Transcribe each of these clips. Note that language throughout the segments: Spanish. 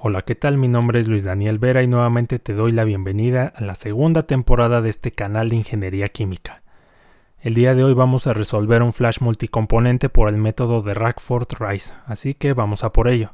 Hola, ¿qué tal? Mi nombre es Luis Daniel Vera y nuevamente te doy la bienvenida a la segunda temporada de este canal de Ingeniería Química. El día de hoy vamos a resolver un flash multicomponente por el método de Rackford-Rice, así que vamos a por ello.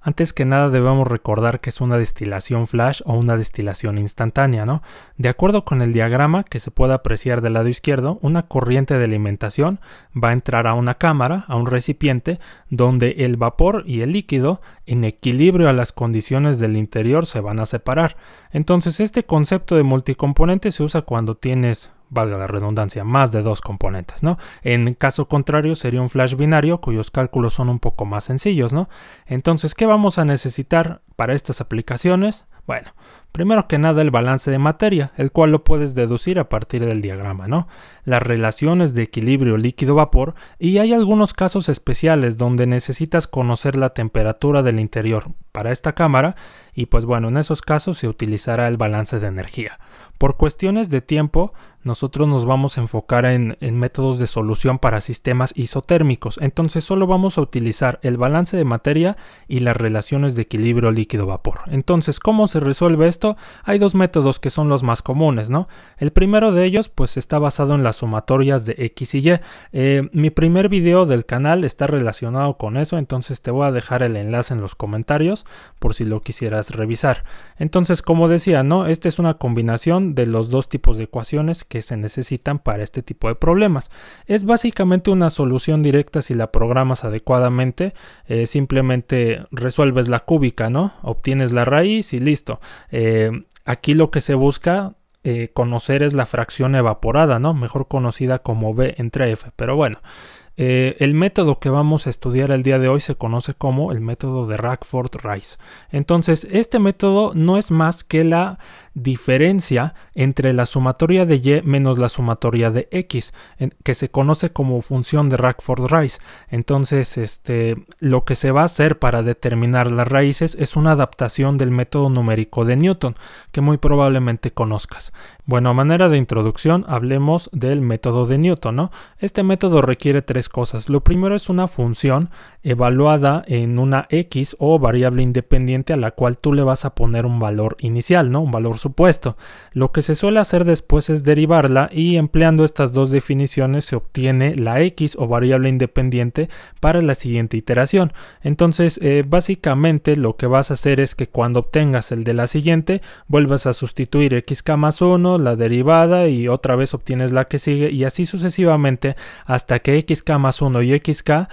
Antes que nada debemos recordar que es una destilación flash o una destilación instantánea, ¿no? De acuerdo con el diagrama que se puede apreciar del lado izquierdo, una corriente de alimentación va a entrar a una cámara, a un recipiente, donde el vapor y el líquido, en equilibrio a las condiciones del interior, se van a separar. Entonces este concepto de multicomponente se usa cuando tienes, valga la redundancia, más de dos componentes, ¿no? En caso contrario sería un flash binario cuyos cálculos son un poco más sencillos, ¿no? Entonces, ¿qué vamos a necesitar para estas aplicaciones? Bueno, primero que nada el balance de materia, el cual lo puedes deducir a partir del diagrama, ¿no? Las relaciones de equilibrio líquido-vapor, y hay algunos casos especiales donde necesitas conocer la temperatura del interior para esta cámara y pues bueno, en esos casos se utilizará el balance de energía. Por cuestiones de tiempo, nosotros nos vamos a enfocar en métodos de solución para sistemas isotérmicos, entonces solo vamos a utilizar el balance de materia y las relaciones de equilibrio líquido-vapor. Entonces, ¿cómo se resuelve esto? Hay dos métodos que son los más comunes, ¿no? El primero de ellos pues está basado en las sumatorias de X y Y. Mi primer video del canal está relacionado con eso, entonces te voy a dejar el enlace en los comentarios por si lo quisieras revisar. Entonces, como decía, ¿no? Esta es una combinación de los dos tipos de ecuaciones que se necesitan para este tipo de problemas. Es básicamente una solución directa si la programas adecuadamente. Simplemente resuelves la cúbica, ¿no? Obtienes la raíz y listo. Aquí lo que se busca conocer es la fracción evaporada, ¿no? Mejor conocida como B entre F, pero bueno. El método que vamos a estudiar el día de hoy se conoce como el método de Rackford-Rice. Entonces, este método no es más que la diferencia entre la sumatoria de Y menos la sumatoria de X, que se conoce como función de Rackford-Rice. Entonces, lo que se va a hacer para determinar las raíces es una adaptación del método numérico de Newton, que muy probablemente conozcas. Bueno, a manera de introducción, hablemos del método de Newton, ¿no? Este método requiere tres cosas. Lo primero es una función evaluada en una X o variable independiente a la cual tú le vas a poner un valor inicial, ¿no? Un valor supuesto. Lo que se suele hacer después es derivarla y empleando estas dos definiciones se obtiene la X o variable independiente para la siguiente iteración. Entonces, básicamente lo que vas a hacer es que cuando obtengas el de la siguiente, vuelvas a sustituir xk más 1, la derivada y otra vez obtienes la que sigue y así sucesivamente hasta que xk más 1 y xk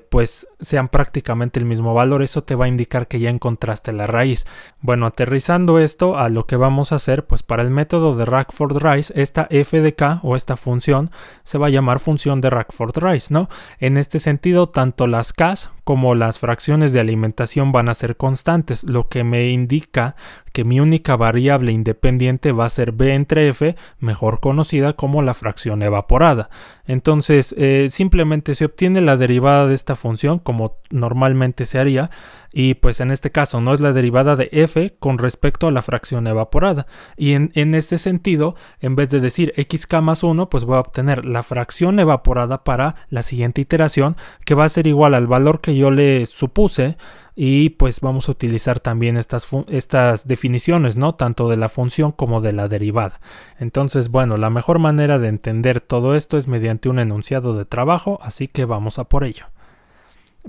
pues sean prácticamente el mismo valor. Eso te va a indicar que ya encontraste la raíz. Bueno, aterrizando esto a lo que vamos a hacer, pues para el método de Rackford-Rice, esta f de k o esta función se va a llamar función de Rackford-Rice, ¿no? En este sentido, tanto las k's como las fracciones de alimentación van a ser constantes, lo que me indica que mi única variable independiente va a ser B entre F, mejor conocida como la fracción evaporada. Entonces, simplemente se obtiene la derivada de esta función como normalmente se haría y pues en este caso no es la derivada de F con respecto a la fracción evaporada y en este sentido, en vez de decir xk más 1, pues voy a obtener la fracción evaporada para la siguiente iteración que va a ser igual al valor que yo le supuse. Y pues vamos a utilizar también estas definiciones, ¿no? Tanto de la función como de la derivada. Entonces, bueno, la mejor manera de entender todo esto es mediante un enunciado de trabajo, así que vamos a por ello.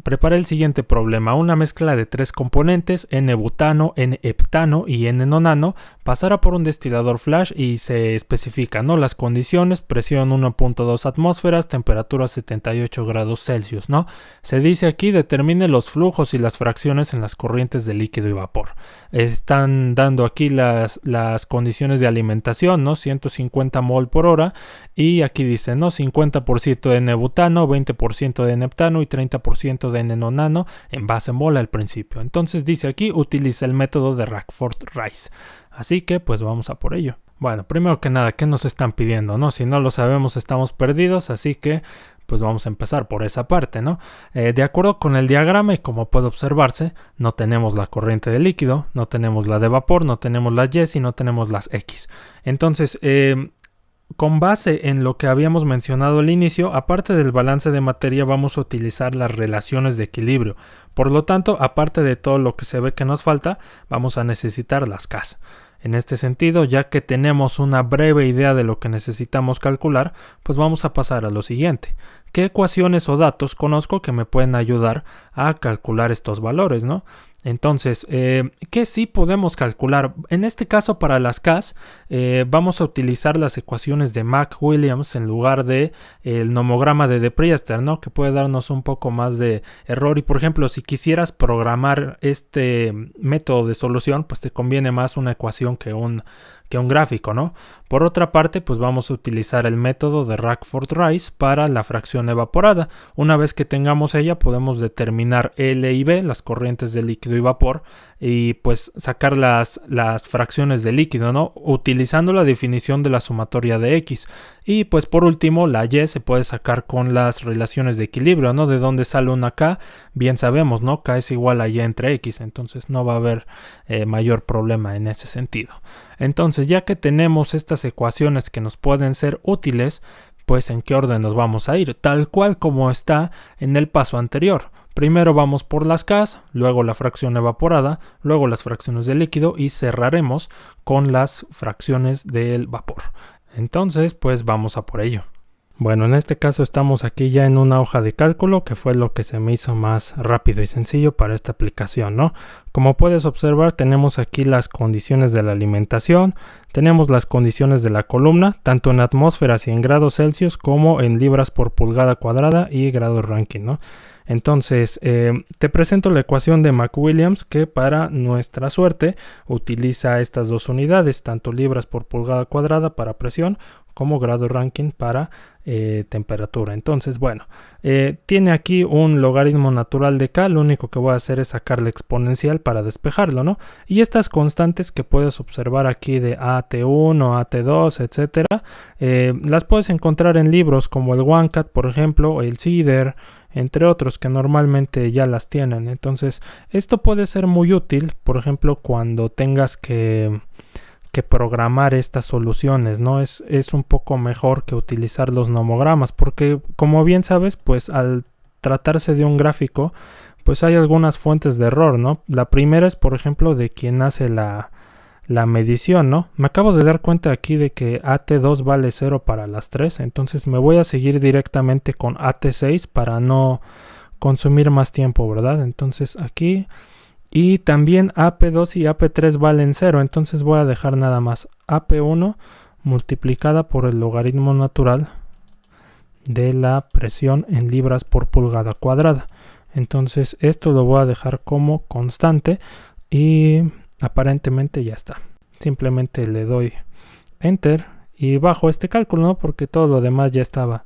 Prepara el siguiente problema. Una mezcla de tres componentes, N-butano, N-heptano y N-nonano, pasará por un destilador flash y se especifican, ¿no? Las condiciones: presión 1.2 atmósferas, temperatura 78 grados Celsius, ¿no? Se dice aquí determine los flujos y las fracciones en las corrientes de líquido y vapor. Están dando aquí las condiciones de alimentación, ¿no? 150 mol por hora y aquí dice, ¿no? 50% de N-butano, 20% de N-heptano y 30% de N-nonano en base mol al principio. Entonces dice aquí utiliza el método de Rackford-Rice. Así que pues vamos a por ello. Bueno, primero que nada, ¿qué nos están pidiendo, no? Si no lo sabemos estamos perdidos, así que pues vamos a empezar por esa parte, ¿no? De acuerdo con el diagrama y como puede observarse, no tenemos la corriente de líquido, no tenemos la de vapor, no tenemos las Y y no tenemos las X. Entonces, con base en lo que habíamos mencionado al inicio, aparte del balance de materia vamos a utilizar las relaciones de equilibrio. Por lo tanto, aparte de todo lo que se ve que nos falta, vamos a necesitar las Ks. En este sentido, ya que tenemos una breve idea de lo que necesitamos calcular, pues vamos a pasar a lo siguiente. ¿Qué ecuaciones o datos conozco que me pueden ayudar a calcular estos valores, ¿no? Entonces, ¿qué sí podemos calcular? En este caso, para las Ks, vamos a utilizar las ecuaciones de Mach-Williams en lugar de el nomograma de De Priester, ¿no? Que puede darnos un poco más de error. Y, por ejemplo, si quisieras programar este método de solución, pues te conviene más una ecuación que un gráfico, ¿no? Por otra parte, pues vamos a utilizar el método de Rackford-Rice para la fracción evaporada. Una vez que tengamos ella, podemos determinar L y B, las corrientes de líquido y vapor, y pues sacar las fracciones de líquido, ¿no? Utilizando la definición de la sumatoria de X. Y pues por último, la Y se puede sacar con las relaciones de equilibrio, ¿no? De dónde sale una K, bien sabemos, ¿no? K es igual a Y entre X, entonces no va a haber mayor problema en ese sentido. Entonces, ya que tenemos estas ecuaciones que nos pueden ser útiles, pues ¿en qué orden nos vamos a ir? Tal cual como está en el paso anterior. Primero vamos por las Ks, luego la fracción evaporada, luego las fracciones de líquido y cerraremos con las fracciones del vapor. Entonces, pues vamos a por ello. Bueno, en este caso estamos aquí ya en una hoja de cálculo, que fue lo que se me hizo más rápido y sencillo para esta aplicación, ¿no? Como puedes observar, tenemos aquí las condiciones de la alimentación, tenemos las condiciones de la columna, tanto en atmósferas y en grados Celsius como en libras por pulgada cuadrada y grados Rankine, ¿no? Entonces, te presento la ecuación de Mach-Williams, que para nuestra suerte utiliza estas dos unidades, tanto libras por pulgada cuadrada para presión como grado Rankine para temperatura. Entonces, bueno, tiene aquí un logaritmo natural de K. Lo único que voy a hacer es sacar la exponencial para despejarlo, ¿no? Y estas constantes que puedes observar aquí de AT1, AT2, etcétera, las puedes encontrar en libros como el OneCat, por ejemplo, o el CIDER, entre otros que normalmente ya las tienen. Entonces, esto puede ser muy útil, por ejemplo, cuando tengas que programar estas soluciones, ¿no? Es un poco mejor que utilizar los nomogramas, porque como bien sabes, pues al tratarse de un gráfico, pues hay algunas fuentes de error, ¿no? La primera es, por ejemplo, de quien hace la medición, ¿no? Me acabo de dar cuenta aquí de que AT2 vale 0 para las 3, entonces me voy a seguir directamente con AT6 para no consumir más tiempo, ¿verdad? Entonces aquí, y también AP2 y AP3 valen 0, entonces voy a dejar nada más AP1 multiplicada por el logaritmo natural de la presión en libras por pulgada cuadrada. Entonces esto lo voy a dejar como constante y aparentemente ya está. Simplemente le doy enter y bajo este cálculo, ¿no? Porque todo lo demás ya estaba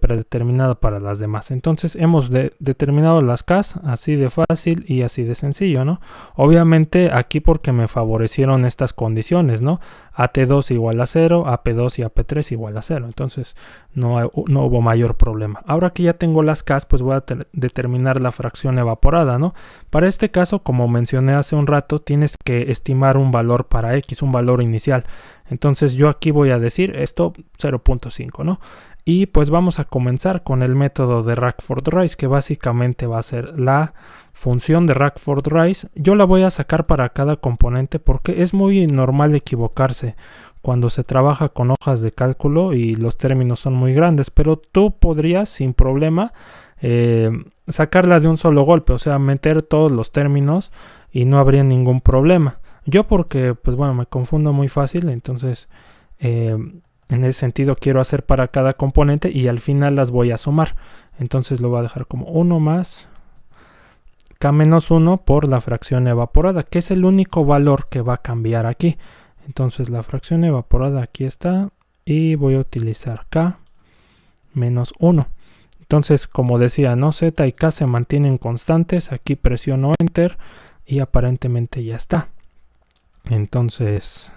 predeterminado para las demás. Entonces hemos determinado las Ks así de fácil y así de sencillo, ¿no? Obviamente aquí porque me favorecieron estas condiciones, ¿no? AT2 igual a 0, AP2 y AP3 igual a 0. Entonces no hubo mayor problema. Ahora que ya tengo las Ks, pues voy a determinar la fracción evaporada, ¿no? Para este caso, como mencioné hace un rato, tienes que estimar un valor para X, un valor inicial. Entonces yo aquí voy a decir esto 0.5, ¿no? Y pues vamos a comenzar con el método de Rackford-Rice, que básicamente va a ser la función de Rackford-Rice. Yo la voy a sacar para cada componente porque es muy normal equivocarse cuando se trabaja con hojas de cálculo y los términos son muy grandes, pero tú podrías sin problema sacarla de un solo golpe, o sea, meter todos los términos y no habría ningún problema. Yo porque, pues bueno, me confundo muy fácil, entonces en ese sentido quiero hacer para cada componente y al final las voy a sumar. Entonces lo voy a dejar como 1 más K menos 1 por la fracción evaporada, que es el único valor que va a cambiar aquí. Entonces la fracción evaporada aquí está y voy a utilizar K menos 1. Entonces, como decía, ¿no? Z y K se mantienen constantes. Aquí presiono Enter y aparentemente ya está. Entonces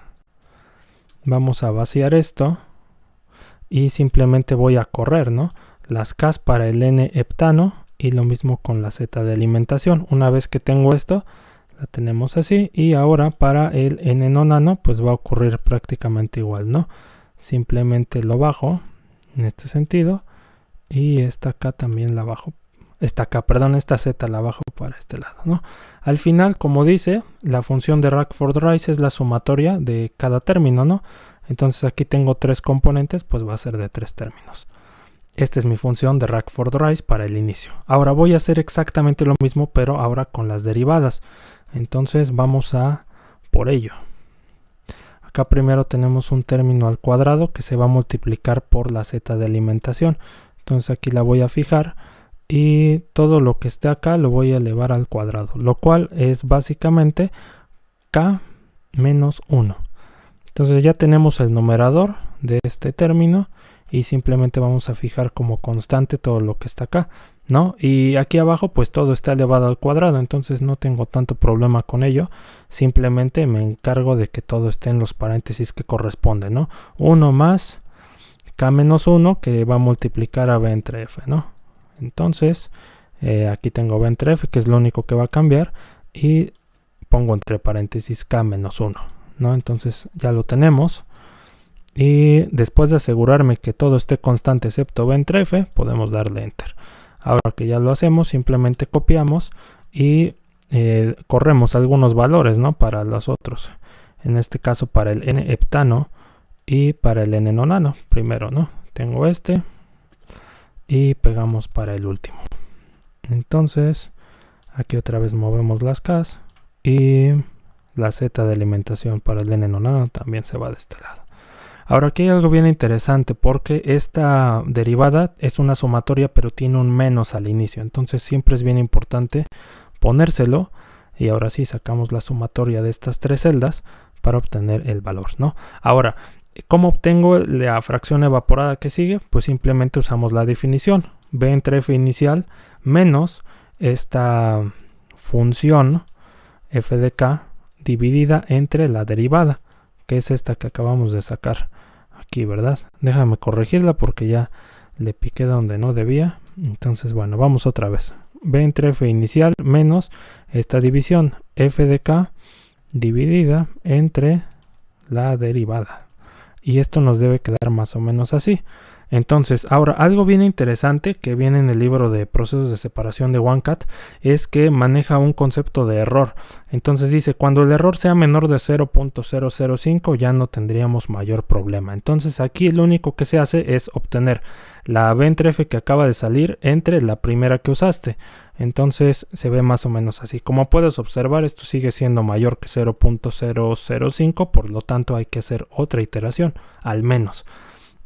vamos a vaciar esto y simplemente voy a correr, ¿no? Las Ks para el N-heptano y lo mismo con la Z de alimentación. Una vez que tengo esto, la tenemos así y ahora para el N-nonano pues va a ocurrir prácticamente igual, ¿no? simplemente lo bajo en este sentido y esta acá también la bajo, esta z la bajo para este lado, ¿no? Al final, como dice, la función de Rack4Rise es la sumatoria de cada término, ¿no? Entonces aquí tengo 3 componentes, pues va a ser de 3 términos. Esta es mi función de Rack4Rise para el inicio. Ahora voy a hacer exactamente lo mismo, pero ahora con las derivadas. Entonces vamos a por ello. Acá primero tenemos un término al cuadrado que se va a multiplicar por la z de alimentación. Entonces aquí la voy a fijar y todo lo que esté acá lo voy a elevar al cuadrado, lo cual es básicamente k menos 1. Entonces ya tenemos el numerador de este término y simplemente vamos a fijar como constante todo lo que está acá, ¿no? Y aquí abajo pues todo está elevado al cuadrado, entonces no tengo tanto problema con ello. Simplemente me encargo de que todo esté en los paréntesis que corresponden, ¿no? 1 más k menos 1 que va a multiplicar a b entre f, ¿no? Entonces aquí tengo b entre f, que es lo único que va a cambiar, y pongo entre paréntesis k menos 1, ¿no? Entonces ya lo tenemos. Y después de asegurarme que todo esté constante excepto b entre f, podemos darle enter. Ahora que ya lo hacemos, simplemente copiamos y corremos algunos valores, ¿no? Para los otros. En este caso para el n heptano y para el n nonano. Primero, ¿no? Tengo este y pegamos para el último. Entonces aquí otra vez movemos las k's y la z de alimentación para el n nonano también se va de este lado. Ahora aquí hay algo bien interesante porque esta derivada es una sumatoria pero tiene un menos al inicio, entonces siempre es bien importante ponérselo. Y ahora sí sacamos la sumatoria de estas 3 celdas para obtener el valor, ¿no? Ahora, ¿cómo obtengo la fracción evaporada que sigue? Pues simplemente usamos la definición b entre f inicial menos esta función f de k dividida entre la derivada, que es esta que acabamos de sacar aquí, ¿verdad? Déjame corregirla porque ya le piqué donde no debía. Entonces, bueno, vamos otra vez. B entre f inicial menos esta división f de k dividida entre la derivada. Y esto nos debe quedar más o menos así. Entonces, ahora algo bien interesante que viene en el libro de procesos de separación de OneCat es que maneja un concepto de error. Entonces dice, cuando el error sea menor de 0.005 ya no tendríamos mayor problema. Entonces aquí lo único que se hace es obtener la b entre f que acaba de salir entre la primera que usaste. Entonces se ve más o menos así. Como puedes observar, esto sigue siendo mayor que 0.005, por lo tanto hay que hacer otra iteración, al menos.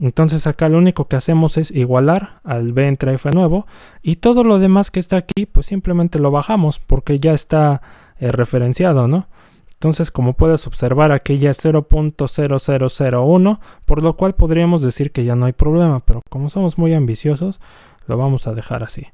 Entonces acá lo único que hacemos es igualar al b entre f nuevo y todo lo demás que está aquí pues simplemente lo bajamos porque ya está referenciado, ¿no? Entonces como puedes observar aquí ya es 0.0001, por lo cual podríamos decir que ya no hay problema, pero como somos muy ambiciosos lo vamos a dejar así.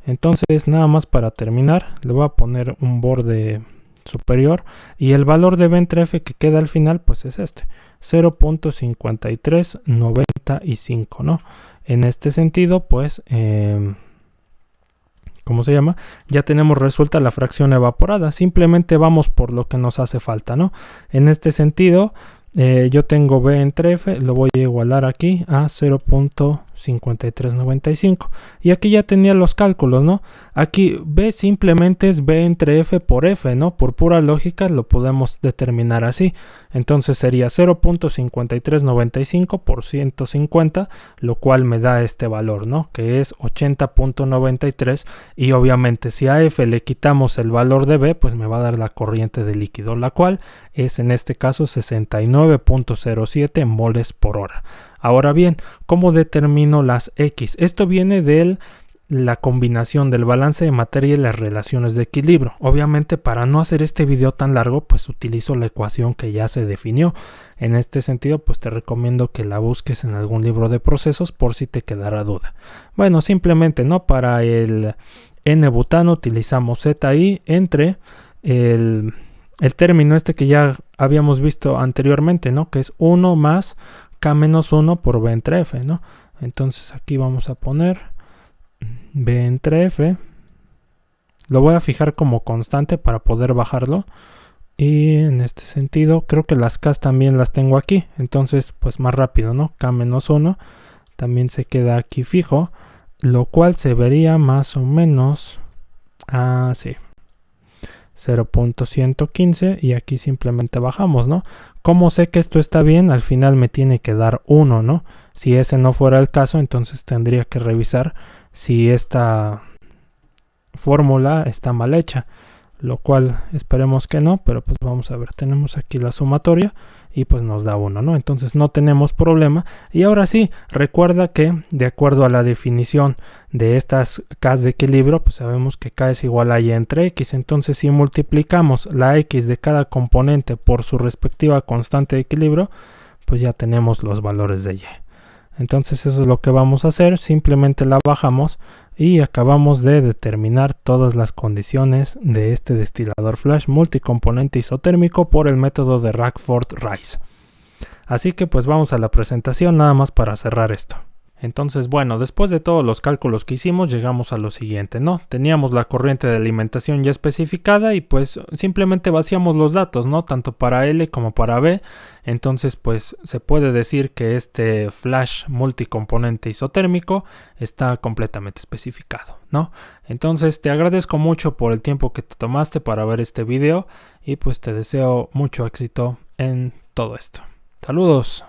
Entonces nada más para terminar le voy a poner un borde superior y el valor de b entre f que queda al final pues es este 0.5395, ¿no? En este sentido pues ¿cómo se llama? Ya tenemos resuelta la fracción evaporada, simplemente vamos por lo que nos hace falta, ¿no? En este sentido yo tengo b entre f, lo voy a igualar aquí a 0.5395 y aquí ya tenía los cálculos, ¿no? Aquí b simplemente es b entre f por f, ¿no? Por pura lógica lo podemos determinar así. Entonces sería 0.5395 por 150, lo cual me da este valor, ¿no? Que es 80.93 y obviamente si a f le quitamos el valor de b, pues me va a dar la corriente de líquido, la cual es en este caso 69.07 moles por hora. Ahora bien, ¿cómo determino las X? Esto viene de la combinación del balance de materia y las relaciones de equilibrio. Obviamente para no hacer este video tan largo pues utilizo la ecuación que ya se definió. En este sentido pues te recomiendo que la busques en algún libro de procesos por si te quedara duda. Bueno, simplemente no, para el N-butano utilizamos ZI entre el término este que ya habíamos visto anteriormente, ¿no? Que es 1 más K menos 1 por B entre F, ¿no? Entonces aquí vamos a poner B entre F. Lo voy a fijar como constante para poder bajarlo. Y en este sentido, creo que las Ks también las tengo aquí. Entonces, pues más rápido, ¿no? K-1 también se queda aquí fijo. Lo cual se vería más o menos así. 0.115 y aquí simplemente bajamos, ¿no? ¿Cómo sé que esto está bien? Al final me tiene que dar 1, ¿no? Si ese no fuera el caso, entonces tendría que revisar si esta fórmula está mal hecha, lo cual esperemos que no, pero pues vamos a ver, tenemos aquí la sumatoria y pues nos da 1, ¿no? Entonces no tenemos problema. Y ahora sí, recuerda que de acuerdo a la definición de estas K de equilibrio, pues sabemos que K es igual a Y entre X. Entonces si multiplicamos la X de cada componente por su respectiva constante de equilibrio, pues ya tenemos los valores de Y. Entonces eso es lo que vamos a hacer, simplemente la bajamos y acabamos de determinar todas las condiciones de este destilador flash multicomponente isotérmico por el método de Rackford-Rice. Así que pues vamos a la presentación nada más para cerrar esto. Entonces, bueno, después de todos los cálculos que hicimos, llegamos a lo siguiente, ¿no? Teníamos la corriente de alimentación ya especificada y pues simplemente vaciamos los datos, ¿no? Tanto para L como para B. Entonces, pues se puede decir que este flash multicomponente isotérmico está completamente especificado, ¿no? Entonces, te agradezco mucho por el tiempo que te tomaste para ver este video y pues te deseo mucho éxito en todo esto. Saludos.